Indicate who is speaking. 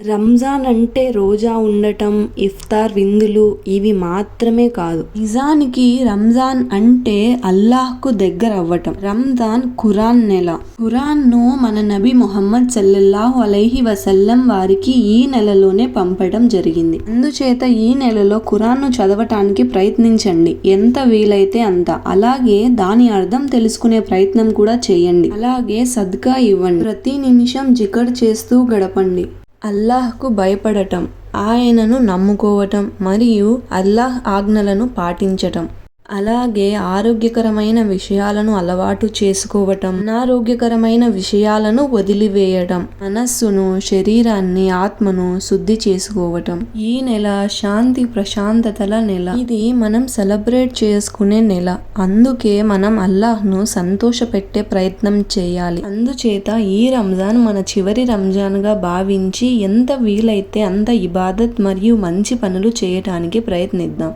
Speaker 1: రంజాన్ అంటే రోజా ఉండటం, ఇఫ్తార్ విందులు ఇవి మాత్రమే కాదు. నిజానికి రంజాన్ అంటే అల్లాహ్కు దగ్గర అవ్వటం. రంజాన్ ఖురాన్ నెల. ఖురాన్ను మన నబీ ముహమ్మద్ సల్లల్లాహు అలైహి వసల్లం వారికి ఈ నెలలోనే పంపడం జరిగింది. అందుచేత ఈ నెలలో ఖురాన్ను చదవటానికి ప్రయత్నించండి, ఎంత వీలైతే అంత. అలాగే దాని అర్థం తెలుసుకునే ప్రయత్నం కూడా చేయండి. అలాగే సద్కా ఇవ్వండి. ప్రతి నిమిషం జికర్ చేస్తూ గడపండి. అల్లాహ్కు భయపడటం, ఆయనను నమ్ముకోవటం మరియు అల్లాహ్ ఆజ్ఞలను పాటించటం. అలాగే ఆరోగ్యకరమైన విషయాలను అలవాటు చేసుకోవటం, అనారోగ్యకరమైన విషయాలను వదిలివేయటం, మనస్సును, శరీరాన్ని, ఆత్మను శుద్ధి చేసుకోవటం. ఈ నెల శాంతి ప్రశాంతతల నెల. ఇది మనం సెలబ్రేట్ చేసుకునే నెల. అందుకే మనం అల్లాహ్ను సంతోషపెట్టే ప్రయత్నం చేయాలి. అందుచేత ఈ రంజాన్ మన చివరి రంజాన్గా భావించి ఎంత వీలైతే అంత ఇబాదత్ మరియు మంచి పనులు చేయటానికి ప్రయత్నిద్దాం.